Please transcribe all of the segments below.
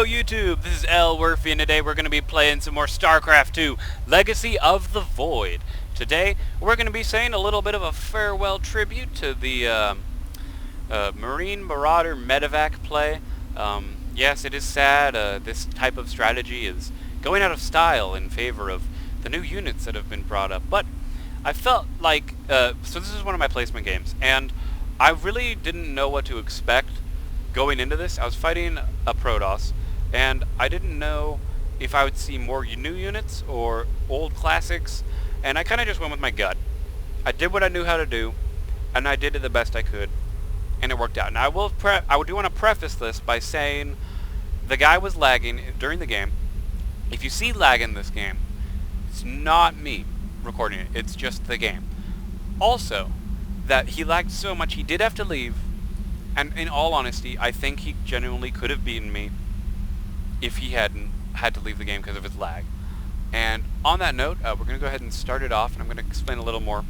Hello YouTube, this is Elwirfy and today we're going to be playing some more Starcraft 2, Legacy of the Void. Today we're going to be saying a little bit of a farewell tribute to the Marine Marauder Medevac play. Yes, it is sad, this type of strategy is going out of style in favor of the new units that have been brought up, but I felt like, so this is one of my placement games, and I really didn't know what to expect going into this. I was fighting a Protoss, and I didn't know if I would see more new units or old classics, and I kind of just went with my gut. I did what I knew how to do, and I did it the best I could, and it worked out. Now I do want to preface this by saying the guy was lagging during the game. If you see lag in this game, it's not me recording it, it's just the game. Also, that he lagged so much he did have to leave. And in all honesty, I think he genuinely could have beaten me if he hadn't had to leave the game because of his lag. And on that note, we're going to go ahead and start it off, and I'm going to explain a little more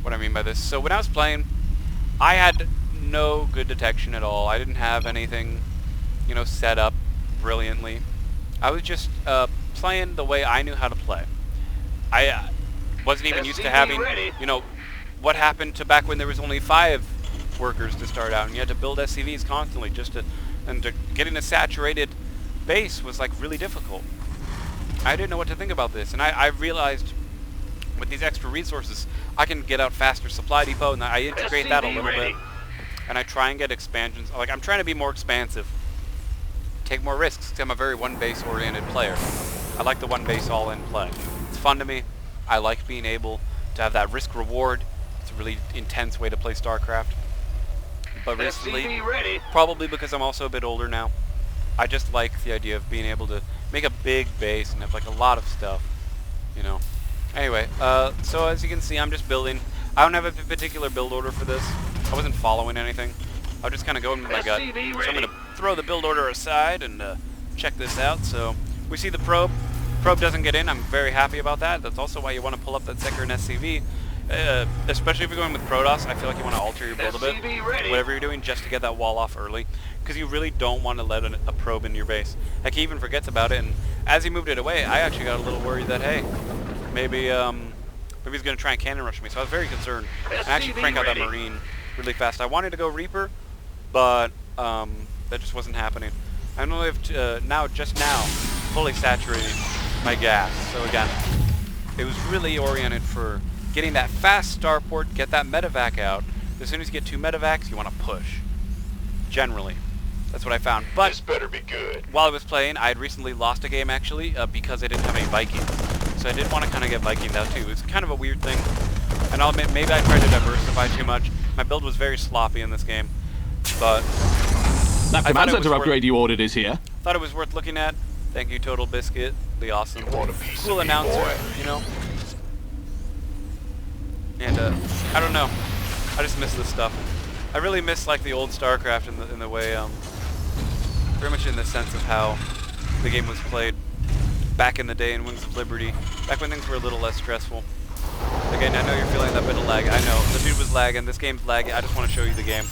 what I mean by this. So when I was playing, I had no good detection at all. I didn't have anything, set up brilliantly. I was just playing the way I knew how to play. I wasn't even used to having, what happened to back when there was only 5 workers to start out, and you had to build SCVs constantly getting a saturated base was like really difficult. I didn't know what to think about this, and I realized with these extra resources I can get out faster supply depot, and I integrate that a little bit, and I try and get expansions. Like, I'm trying to be more expansive, take more risks, because I'm a very one base oriented player. I like the one base all in play. It's fun to me. I like being able to have that risk reward. It's a really intense way to play StarCraft. But recently, probably because I'm also a bit older now, I just like the idea of being able to make a big base and have like a lot of stuff, Anyway, so as you can see, I'm just building. I don't have a particular build order for this. I wasn't following anything. I was just kind of going with my gut. So I'm going to throw the build order aside and check this out. So we see the probe. Probe doesn't get in. I'm very happy about that. That's also why you want to pull up that second SCV. Especially if you're going with Protoss, I feel like you want to alter your build a bit, whatever you're doing, just to get that wall off early, because you really don't want to let a probe in your base. Like, he even forgets about it, and as he moved it away, I actually got a little worried that, hey, maybe he's going to try and cannon rush me, so I was very concerned. And I actually crank out that Marine really fast. I wanted to go Reaper, but that just wasn't happening. I only have just now fully saturated my gas, so again, it was really oriented for getting that fast starport, get that medevac out. As soon as you get 2 medevacs, you want to push. Generally. That's what I found. But this better be good. While I was playing, I had recently lost a game, actually, because I didn't have any Vikings. So I did want to kind of get Vikings out, too. It's kind of a weird thing. And I'll admit, maybe I tried to diversify too much. My build was very sloppy in this game. But that command center upgrade you ordered is here. Thought it was worth looking at. Thank you, Total Biscuit. The awesome, cool announcer, And, I don't know. I just miss this stuff. I really miss, like, the old StarCraft in the way, very much in the sense of how the game was played back in the day in Wings of Liberty, back when things were a little less stressful. Again, I know you're feeling that bit of lag. I know. The dude was lagging. This game's lagging. I just want to show you the game.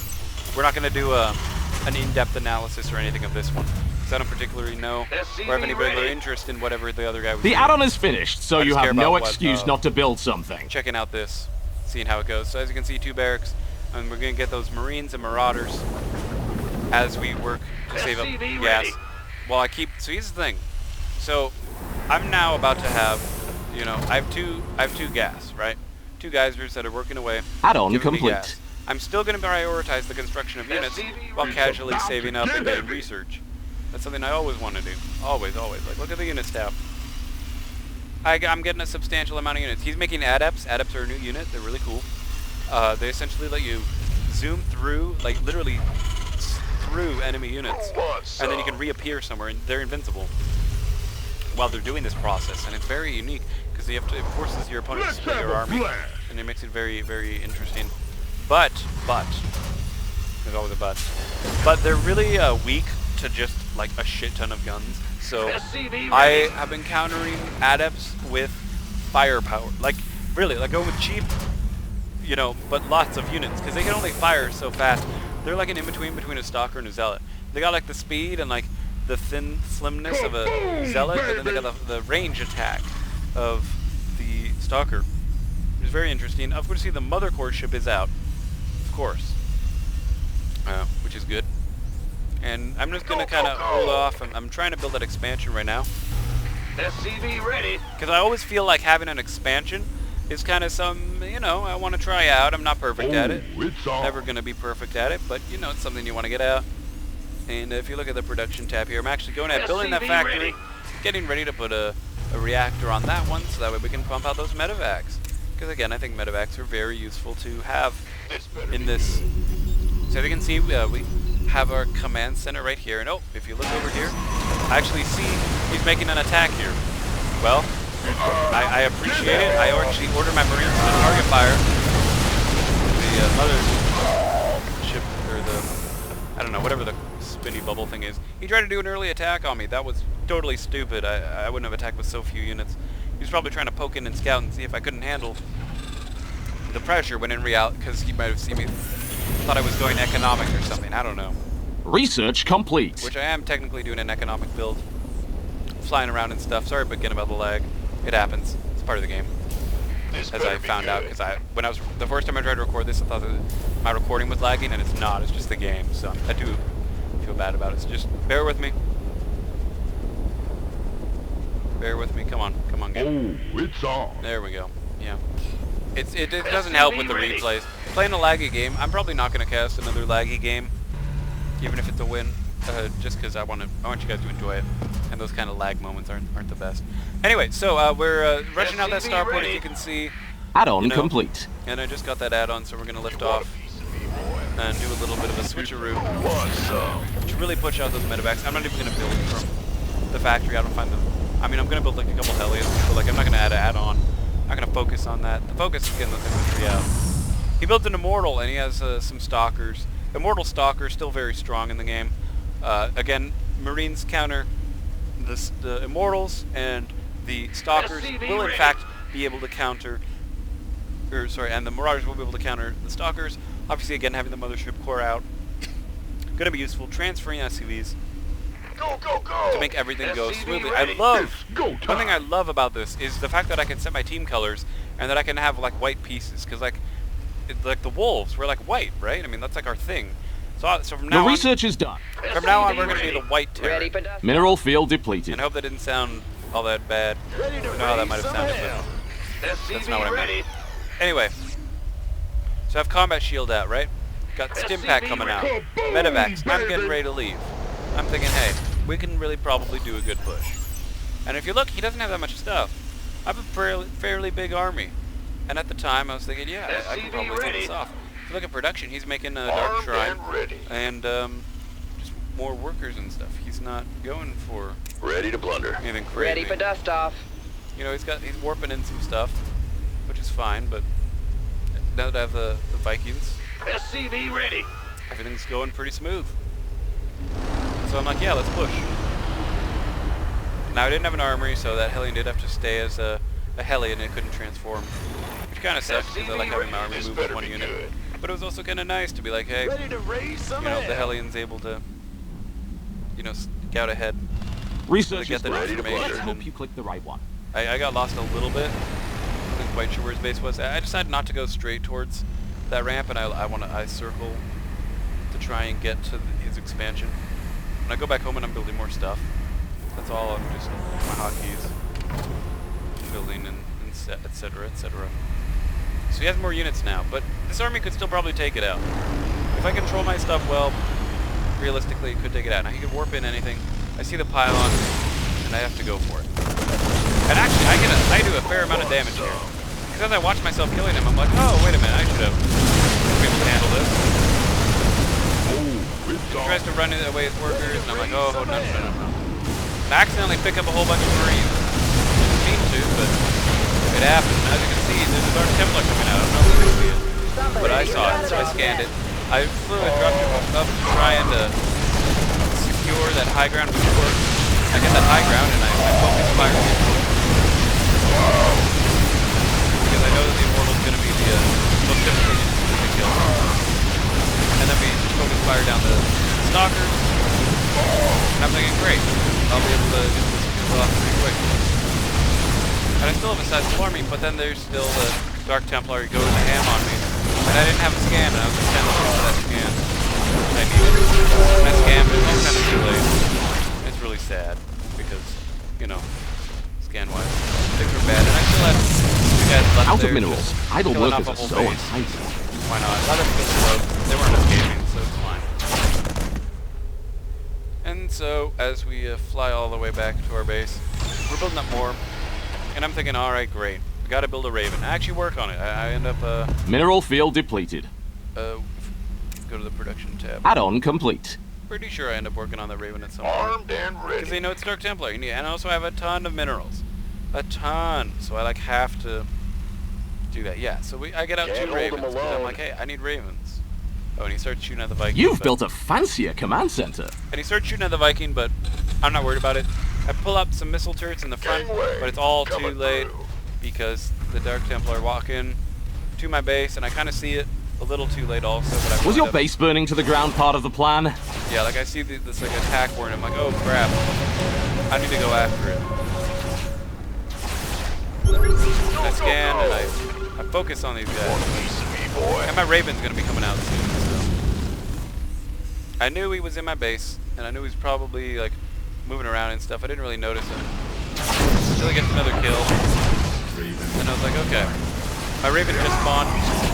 We're not going to do an in-depth analysis or anything of this one, because I don't particularly know or have any regular interest in whatever the other guy was doing. The add-on is finished, so you have no excuse not to build something. Checking out this. Seeing how it goes. So as you can see, 2 barracks, and we're going to get those Marines and Marauders as we work to save up gas. Well, so here's the thing. So I'm now about to have, I have two gas, right? 2 geysers that are working away. Add-on complete. I'm still going to prioritize the construction of units while casually saving up and getting research. That's something I always want to do. Always, always. Like, look at the unit staff. I'm getting a substantial amount of units. He's making adepts. Adepts are a new unit. They're really cool. They essentially let you zoom through, like literally through enemy units, and then you can reappear somewhere, and they're invincible while they're doing this process. And it's very unique because it forces your opponent to split your army, and it makes it very, very interesting. But there's always a but. But they're really weak to just like a shit ton of guns. So I have been countering adepts with firepower. Like, really, like going with cheap, but lots of units, because they can only fire so fast. They're like an in-between between a stalker and a zealot. They got like the speed and like the thin slimness of a zealot, but then they got the range attack of the stalker. Which is very interesting. Of course, see the mother core ship is out, of course, which is good. And I'm just gonna kind of hold off. I'm trying to build that expansion right now. SCV ready. Because I always feel like having an expansion is kind of some, you know, I want to try out. I'm not perfect at it. Never going to be perfect at it, but, you know, it's something you want to get out. And if you look at the production tab here, I'm actually going at building that factory, getting ready to put a reactor on that one, so that way we can pump out those medevacs. Because, again, I think medevacs are very useful to have in this. So as you can see, we have our command center right here. And, oh, if you look over here, I actually see he's making an attack here. Well, I appreciate it. I actually order my Marines to target fire the mother ship, or the, I don't know, whatever the spinny bubble thing is. He tried to do an early attack on me. That was totally stupid. I wouldn't have attacked with so few units. He was probably trying to poke in and scout and see if I couldn't handle the pressure, when in reality, because he might have seen me, thought I was going economic or something. I don't know. Research complete. Which I am technically doing an economic build. Flying around and stuff. Sorry again about the lag. It happens. It's part of the game. As I found out, because the first time I tried to record this, I thought that my recording was lagging, and it's not. It's just the game. So I do feel bad about it. So just bear with me. Bear with me. Come on, game. Oh, it's on. There we go. Yeah. It doesn't help with the replays. Playing a laggy game, I'm probably not going to cast another laggy game, even if it's a win, just because I want you guys to enjoy it, and those kind of lag moments aren't the best. Anyway, so we're rushing out that starport, as you can see. Add-on complete. And I just got that add-on, so we're going to lift off and do a little bit of a switcheroo to really push out those medevacs. I'm not even going to build from the factory. I don't find them. I mean, I'm going to build like a couple Hellions, but like I'm not going to add an add-on. I'm not going to focus on that. The focus is getting those infantry out. He built an Immortal, and he has some Stalkers. Immortal Stalker, still very strong in the game. Again, Marines counter the Immortals, and the Stalkers will in fact be able to counter, and the Marauders will be able to counter the Stalkers. Obviously, again, having the Mothership core out, going to be useful. Transferring SCVs to make everything go smoothly. One thing I love about this is the fact that I can set my team colors, and that I can have like white pieces, because like the wolves, we're like white, right? I mean, that's like our thing. So from now on, the research is done. From now on, we're going to be the white terror. Mineral field depleted. And I hope that didn't sound all that bad. I don't know how that might have sounded, but that's not what I meant. Anyway, so I have combat shield out, right? Got stim pack coming out. Medevacs. I'm getting ready to leave. I'm thinking, hey, we can really probably do a good push. And if you look, he doesn't have that much stuff. I have a fairly big army. And at the time, I was thinking, yeah, I can probably take this off. If you look at production, he's making a Dark Shrine and just more workers and stuff. He's not going for ready to blunder. Anything crazy. Ready for dust off. You know, he's warping in some stuff, which is fine. But now that I have the Vikings, SCV ready. Everything's going pretty smooth. So I'm like, yeah, let's push. Now I didn't have an armory, so that Hellion did have to stay as a heli, and it couldn't transform, which kind of sucks because I like having my army move with one unit. But it was also kind of nice to be like, hey, the Hellion's able to, scout ahead. Research get the information. Let's hope you click the right one. I got lost a little bit. Wasn't quite sure where his base was. I decided not to go straight towards that ramp, and I circle to try and get to his expansion. When I go back home and I'm building more stuff, that's all. I'm just my hotkeys, building and etc. etc. So he has more units now, but this army could still probably take it out. If I control my stuff well, realistically it could take it out. Now he could warp in anything. I see the pylon, and I have to go for it. And actually, I do a fair amount of damage here. Because as I watch myself killing him, I'm like, oh, wait a minute, I should have been able to handle this. He tries to run away his workers, and I'm like, oh, no. And I accidentally pick up a whole bunch of Marines. Didn't mean to, but it happened. As you can see, there's a Dark Templar coming out. I don't know if you can see it, but I saw it, so I scanned it. I flew a dropship up trying to secure that high ground before I get that high ground, and I focus fire the Immortal. Because I know that the Immortal is going to be the most difficult unit to kill. And then we focus fire down the Stalkers. And I'm thinking, great, And I still have a sizable army, but then there's still the Dark Templar who goes ham on me. And I didn't have a scan, and I was just kind of looking for that scan. I needed. And I scammed, but it was kind of too late. It's really sad, because, you know, scan-wise, things were bad. And I still had two guys left Out there. of minerals. Idle workers are so enticing. Why not? Let them get slow. They weren't escaping, so it's fine. And so, as we fly all the way back to our base, we're building up more. And I'm thinking, alright, great. We gotta build a Raven. I actually work on it. I end up, Mineral field depleted. go to the production tab. Add-on complete. Pretty sure I end up working on the Raven at some point. Armed and Because ready. they know it's Dark Templar. And also I have a ton of minerals. A ton. So I, like, have to do that. Yeah, so I get out Can't two hold 'em Ravens. Because I'm alone. like, hey, I need Ravens. Oh, and he starts shooting at the Viking. You've but- built a fancier command center. And he starts shooting at the Viking, but I'm not worried about it. I pull up some missile turrets in the front, Gangway but it's all too coming late through. because the Dark Templar walk in to my base, and I kind of see it a little too late also. But I Was wind your up- base burning to the ground part of the plan? Yeah, like I see this like attack word, and I'm like, oh crap, I need to go after it. I scan and I focus on these guys. Piece of me, boy. And my Raven's gonna be coming out soon, so. I knew he was in my base, and I knew he was probably like moving around and stuff. I didn't really notice him. Until he gets another kill. And I was like, okay. My Raven just spawned,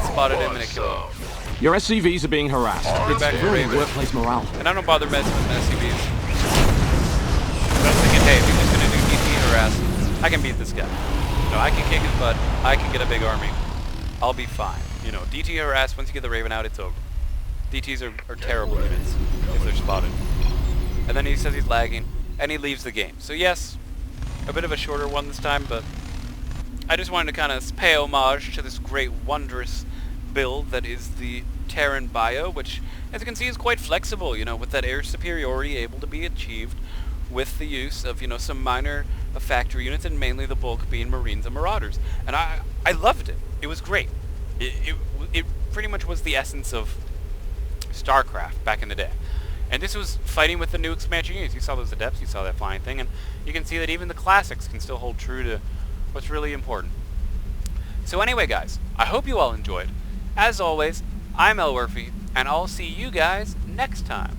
spotted him, and it killed him. Your SCVs are being harassed. Get back to Ruining Raven. workplace morale. And I don't bother messing with SCVs. But I was thinking, hey, if he's just gonna do DT harass, I can beat this guy. You know, I can kick his butt, I can get a big army. I'll be fine. You know, DT harass, once you get the Raven out, it's over. DTs are terrible units if they're spotted. And then he says he's lagging, and he leaves the game. So yes, a bit of a shorter one this time, but I just wanted to kind of pay homage to this great, wondrous build that is the Terran Bio, which, as you can see, is quite flexible, you know, with that air superiority able to be achieved with the use of, you know, some minor factory units, and mainly the bulk being Marines and Marauders. And I loved it. It was great. It pretty much was the essence of Starcraft back in the day. And this was fighting with the new expansion units. You saw those Adepts, you saw that flying thing, and you can see that even the classics can still hold true to what's really important. So anyway, guys, I hope you all enjoyed. As always, I'm Elwirfy, and I'll see you guys next time.